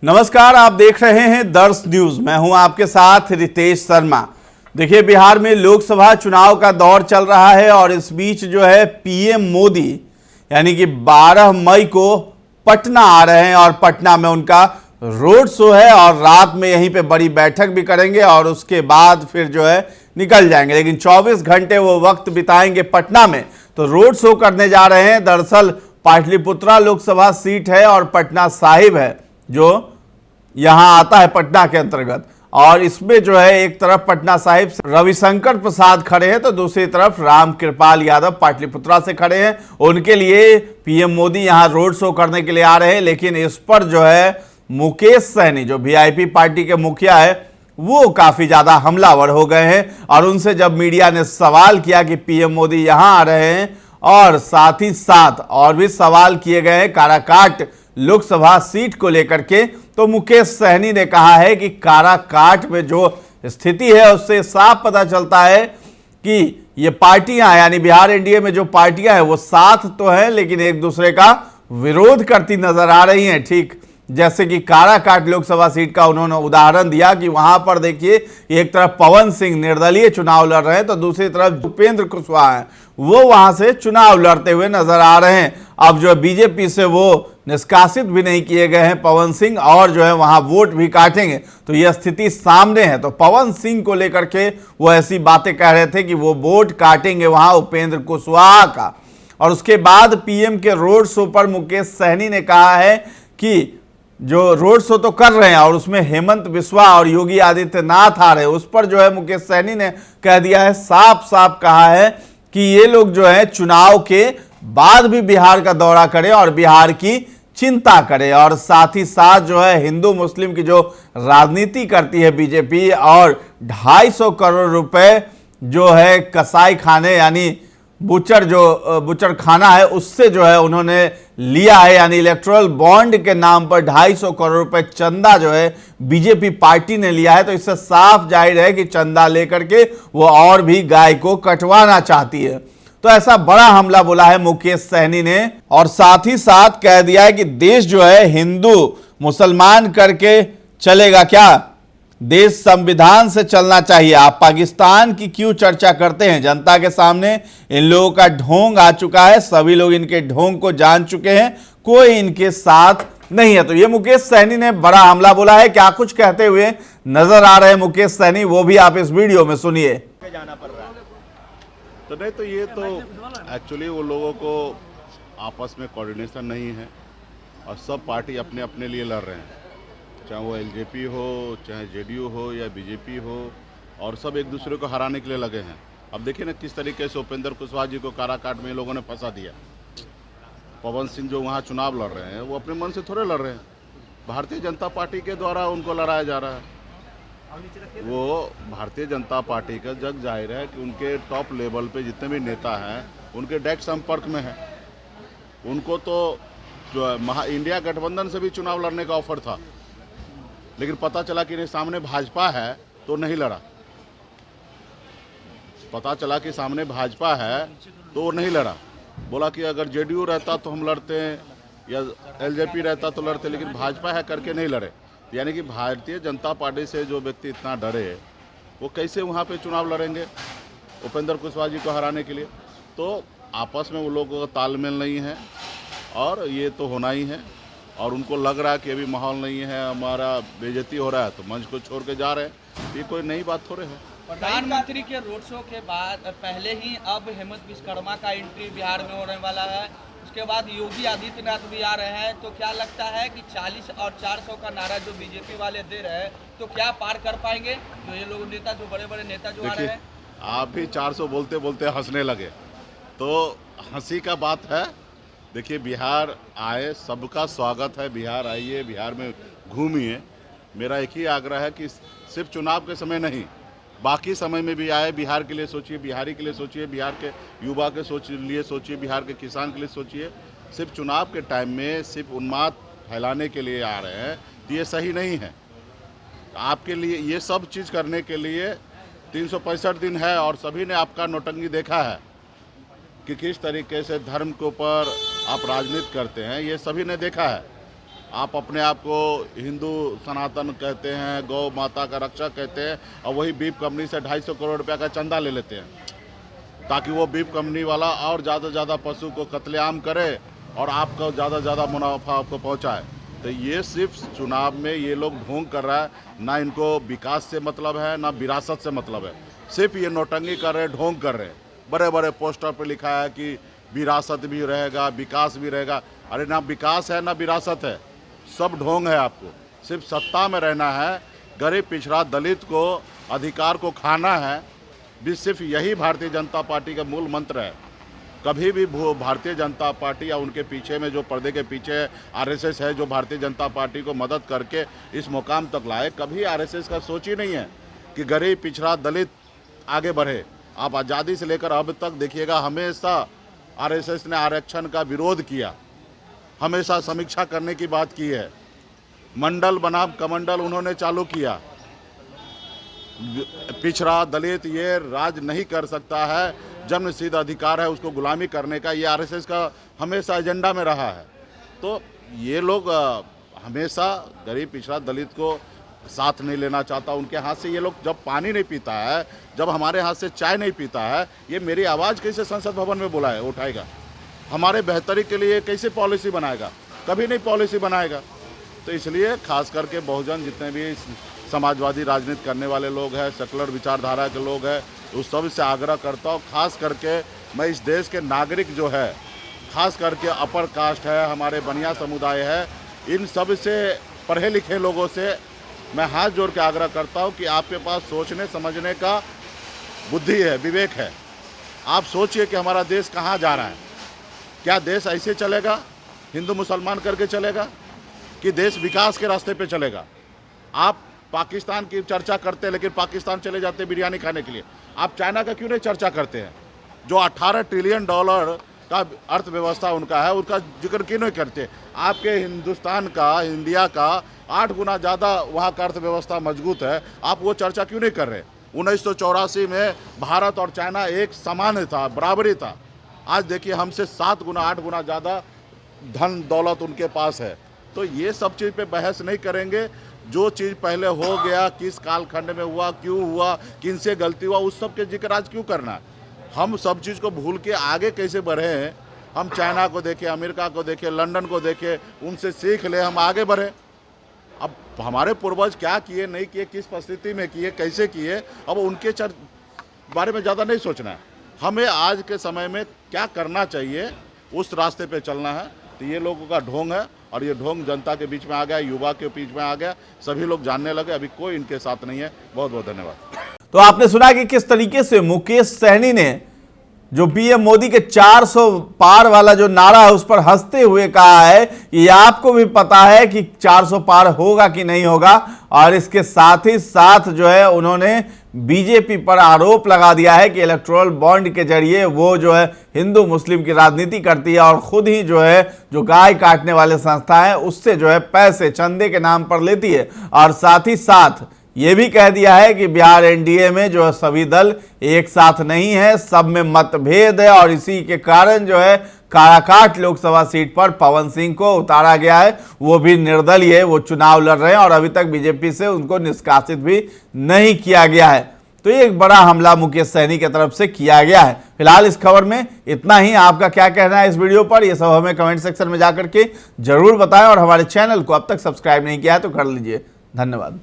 नमस्कार, आप देख रहे हैं दर्श न्यूज। मैं हूं आपके साथ रितेश शर्मा। देखिए, बिहार में लोकसभा चुनाव का दौर चल रहा है और इस बीच जो है पीएम मोदी यानी कि 12 मई को पटना आ रहे हैं और पटना में उनका रोड शो है और रात में यहीं पे बड़ी बैठक भी करेंगे और उसके बाद फिर जो है निकल जाएंगे। लेकिन 24 घंटे वो वक्त बिताएंगे पटना में, तो रोड शो करने जा रहे हैं। दरअसल पाटलिपुत्रा लोकसभा सीट है और पटना साहिब है जो यहां आता है पटना के अंतर्गत। और इसमें जो है एक तरफ पटना साहिब से रविशंकर प्रसाद खड़े हैं तो दूसरी तरफ रामकृपाल यादव पाटलिपुत्रा से खड़े हैं। उनके लिए पीएम मोदी यहां रोड शो करने के लिए आ रहे हैं। लेकिन इस पर जो है मुकेश सहनी जो वीआईपी पार्टी के मुखिया है वो काफी ज्यादा हमलावर हो गए हैं। और उनसे जब मीडिया ने सवाल किया कि पीएम मोदी यहां आ रहे हैं और साथ ही साथ और भी सवाल किए गए हैं काराकाट लोकसभा सीट को लेकर के, तो मुकेश सहनी ने कहा है कि काराकाट में जो स्थिति है उससे साफ पता चलता है कि ये पार्टियां यानी बिहार एनडीए में जो पार्टियां हैं वो साथ तो हैं लेकिन एक दूसरे का विरोध करती नजर आ रही हैं। ठीक जैसे कि काराकाट लोकसभा सीट का उन्होंने उदाहरण दिया कि वहां पर देखिए एक तरफ पवन सिंह निर्दलीय चुनाव लड़ रहे हैं तो दूसरी तरफ उपेंद्र कुशवाहा हैं, वो वहां से चुनाव लड़ते हुए नजर आ रहे हैं। अब जो बीजेपी से वो निष्कासित भी नहीं किए गए हैं पवन सिंह और जो है वहां वोट भी काटेंगे, तो यह स्थिति सामने है। तो पवन सिंह को लेकर के वो ऐसी बातें कह रहे थे कि वो वोट काटेंगे वहां उपेंद्र कुशवाहा का। और उसके बाद पीएम के रोड शो पर मुकेश सहनी ने कहा है कि जो रोड शो तो कर रहे हैं और उसमें हेमंत बिस्वा और योगी आदित्यनाथ आ रहे हैं, उस पर जो है मुकेश सहनी ने कह दिया है, साफ साफ कहा है कि ये लोग जो है चुनाव के बाद भी बिहार का दौरा करें और बिहार की चिंता करे। और साथ ही साथ जो है हिंदू मुस्लिम की जो राजनीति करती है बीजेपी और 250 करोड़ रुपए जो है कसाई खाने यानी बुचर खाना है उससे जो है उन्होंने लिया है, यानी इलेक्टोरल बॉन्ड के नाम पर 250 करोड़ रुपए चंदा जो है बीजेपी पार्टी ने लिया है। तो इससे साफ जाहिर है कि चंदा लेकर के वो और भी गाय को कटवाना चाहती है। तो ऐसा बड़ा हमला बोला है मुकेश सहनी ने और साथ ही साथ कह दिया है कि देश जो है हिंदू मुसलमान करके चलेगा क्या, देश संविधान से चलना चाहिए। आप पाकिस्तान की क्यों चर्चा करते हैं? जनता के सामने इन लोगों का ढोंग आ चुका है, सभी लोग इनके ढोंग को जान चुके हैं, कोई इनके साथ नहीं है। तो ये मुकेश सहनी ने बड़ा हमला बोला है। क्या कुछ कहते हुए नजर आ रहे हैं मुकेश सहनी, वो भी आप इस वीडियो में सुनिए। तो नहीं, तो ये तो एक्चुअली वो लोगों को आपस में कोऑर्डिनेशन नहीं है और सब पार्टी अपने अपने लिए लड़ रहे हैं, चाहे वो एलजेपी हो चाहे जेडीयू हो या बीजेपी हो, और सब एक दूसरे को हराने के लिए लगे हैं। अब देखिए ना किस तरीके से उपेंद्र कुशवाहा जी को काराकाट में लोगों ने फंसा दिया। पवन सिंह जो वहाँ चुनाव लड़ रहे हैं वो अपने मन से थोड़े लड़ रहे हैं, भारतीय जनता पार्टी के द्वारा उनको लड़ाया जा रहा है। वो भारतीय जनता पार्टी का जग जाहिर है कि उनके टॉप लेवल पे जितने भी नेता हैं उनके डायरेक्ट संपर्क में है। उनको तो जो है इंडिया गठबंधन से भी चुनाव लड़ने का ऑफर था, लेकिन पता चला कि नहीं सामने भाजपा है तो नहीं लड़ा। पता चला कि सामने भाजपा है तो नहीं लड़ा, बोला कि अगर जेडीयू रहता तो हम लड़ते हैं या एलजेपी रहता तो लड़ते, लेकिन भाजपा है करके नहीं लड़े। यानी कि भारतीय जनता पार्टी से जो व्यक्ति इतना डरे वो कैसे वहाँ पे चुनाव लड़ेंगे उपेंद्र कुशवाहा जी को हराने के लिए। तो आपस में वो लोगों का तालमेल नहीं है और ये तो होना ही है। और उनको लग रहा है कि अभी माहौल नहीं है, हमारा बेइज्जती हो रहा है तो मंच को छोड़ के जा रहे हैं। ये कोई नई बात थोड़े है। प्रधानमंत्री के रोड शो के बाद पहले ही अब हेमंत विश्वकर्मा का एंट्री बिहार में होने वाला है, उसके बाद योगी आदित्यनाथ भी आ रहे हैं। तो क्या लगता है कि 40 और 400 का नारा जो बीजेपी वाले दे रहे हैं तो क्या पार कर पाएंगे जो ये लोग नेता, जो बड़े बड़े नेता जो आ रहे हैं? आप भी 400 बोलते बोलते हंसने लगे तो हंसी का बात है। देखिए बिहार आए, सबका स्वागत है, बिहार आइए, बिहार में घूमिए। मेरा एक ही आग्रह है कि सिर्फ चुनाव के समय नहीं, बाकी समय में भी आए, बिहार के लिए सोचिए, बिहारी के लिए सोचिए, बिहार के युवा के लिए सोचिए, बिहार के किसान के लिए सोचिए। सिर्फ चुनाव के टाइम में सिर्फ उन्माद फैलाने के लिए आ रहे हैं तो ये सही नहीं है। आपके लिए ये सब चीज़ करने के लिए 365 दिन है और सभी ने आपका नौटंकी देखा है कि किस तरीके से धर्म के ऊपर आप राजनीति करते हैं, ये सभी ने देखा है। आप अपने आप को हिंदू सनातन कहते हैं, गौ माता का रक्षक कहते हैं, और वही बीफ कंपनी से 250 करोड़ रुपया का चंदा ले लेते हैं ताकि वो बीफ कंपनी वाला और ज़्यादा से ज़्यादा पशु को कत्लेआम करे और आपको ज़्यादा से ज़्यादा मुनाफा आपको पहुंचाए। तो ये सिर्फ चुनाव में ये लोग ढोंग कर रहा है, ना इनको विकास से मतलब है ना विरासत से मतलब है, सिर्फ ये नौटंकी कर रहे, ढोंग कर रहे। बड़े बड़े पोस्टर पे लिखा है कि विरासत भी रहेगा, विकास भी रहेगा। अरे ना विकास है ना विरासत है, सब ढोंग है। आपको सिर्फ सत्ता में रहना है, गरीब पिछड़ा दलित को अधिकार को खाना है, भी सिर्फ यही भारतीय जनता पार्टी का मूल मंत्र है। कभी भी भारतीय जनता पार्टी या उनके पीछे में जो पर्दे के पीछे आरएसएस है, जो भारतीय जनता पार्टी को मदद करके इस मुकाम तक लाए, कभी आरएसएस का सोच ही नहीं है कि गरीब पिछड़ा दलित आगे बढ़े। आप आज़ादी से लेकर अब तक देखिएगा, हमेशा आरएसएस ने आरक्षण का विरोध किया, हमेशा समीक्षा करने की बात की है। मंडल बनाम कमंडल उन्होंने चालू किया। पिछड़ा दलित ये राज नहीं कर सकता है, जन्मसिद्ध अधिकार है उसको गुलामी करने का, ये आरएसएस का हमेशा एजेंडा में रहा है। तो ये लोग हमेशा गरीब पिछड़ा दलित को साथ नहीं लेना चाहता। उनके हाथ से ये लोग जब पानी नहीं पीता है, जब हमारे हाथ से चाय नहीं पीता है, ये मेरी आवाज़ कैसे संसद भवन में बुलाए उठाएगा, हमारे बेहतरी के लिए कैसे पॉलिसी बनाएगा, कभी नहीं पॉलिसी बनाएगा। तो इसलिए खास करके बहुजन जितने भी समाजवादी राजनीति करने वाले लोग हैं, सेकुलर विचारधारा के लोग हैं, उस सब से आग्रह करता हूँ। खास करके मैं इस देश के नागरिक जो है, खास करके अपर कास्ट है, हमारे बनिया समुदाय है, इन सब से पढ़े लिखे लोगों से मैं हाथ जोड़ के आग्रह करता हूँ कि आपके पास सोचने समझने का बुद्धि है, विवेक है। आप सोचिए कि हमारा देश कहाँ जा रहा है। क्या देश ऐसे चलेगा, हिंदू मुसलमान करके चलेगा, कि देश विकास के रास्ते पे चलेगा? आप पाकिस्तान की चर्चा करते हैं, लेकिन पाकिस्तान चले जाते हैं बिरयानी खाने के लिए। आप चाइना का क्यों नहीं चर्चा करते हैं, जो 18 ट्रिलियन डॉलर का अर्थव्यवस्था उनका है, उसका जिक्र क्यों नहीं करते? आपके हिंदुस्तान का, इंडिया का 8 गुना ज़्यादा वहाँ का अर्थव्यवस्था मजबूत है, आप वो चर्चा क्यों नहीं कर रहे? 1984 में भारत और चाइना एक समान था, बराबरी था। आज देखिए हमसे 7 गुना 8 गुना ज़्यादा धन दौलत उनके पास है। तो ये सब चीज़ पे बहस नहीं करेंगे। जो चीज़ पहले हो गया, किस कालखंड में हुआ, क्यों हुआ, किन से गलती हुआ, उस सब के जिक्र आज क्यों करना है? हम सब चीज़ को भूल के आगे कैसे बढ़े हैं? हम चाइना को देखें, अमेरिका को देखें, लंदन को देखें, उनसे सीख ले, हम आगे बढ़े। अब हमारे पूर्वज क्या किए, नहीं किए, किस परिस्थिति में किए, कैसे किए, अब उनके बारे में ज़्यादा नहीं सोचना है। हमें आज के समय में क्या करना चाहिए, उस रास्ते पे चलना है। तो ये लोगों का ढोंग है, और ये ढोंग जनता के बीच में आ गया, युवा के बीच में आ गया, सभी लोग जानने लगे। अभी कोई इनके साथ नहीं है। बहुत बहुत धन्यवाद। तो आपने सुना कि किस तरीके से मुकेश सहनी ने जो पीएम मोदी के 400 पार वाला जो नारा है उस पर हंसते हुए कहा है कि आपको भी पता है कि 400 पार होगा कि नहीं होगा। और इसके साथ ही साथ जो है उन्होंने बीजेपी पर आरोप लगा दिया है कि इलेक्टोरल बॉन्ड के जरिए वो जो है हिंदू मुस्लिम की राजनीति करती है और खुद ही जो है जो गाय काटने वाले संस्था है उससे जो है पैसे चंदे के नाम पर लेती है। और साथ ही साथ ये भी कह दिया है कि बिहार एनडीए में जो सभी दल एक साथ नहीं है, सब में मतभेद है, और इसी के कारण जो है काराकाट लोकसभा सीट पर पवन सिंह को उतारा गया है। वो भी निर्दलीय वो चुनाव लड़ रहे हैं और अभी तक बीजेपी से उनको निष्कासित भी नहीं किया गया है। तो ये एक बड़ा हमला मुकेश सहनी की तरफ से किया गया है। फिलहाल इस खबर में इतना ही। आपका क्या कहना है इस वीडियो पर, ये सब हमें कमेंट सेक्शन में जाकर के जरूर बताएं, और हमारे चैनल को अब तक सब्सक्राइब नहीं किया है तो कर लीजिए। धन्यवाद।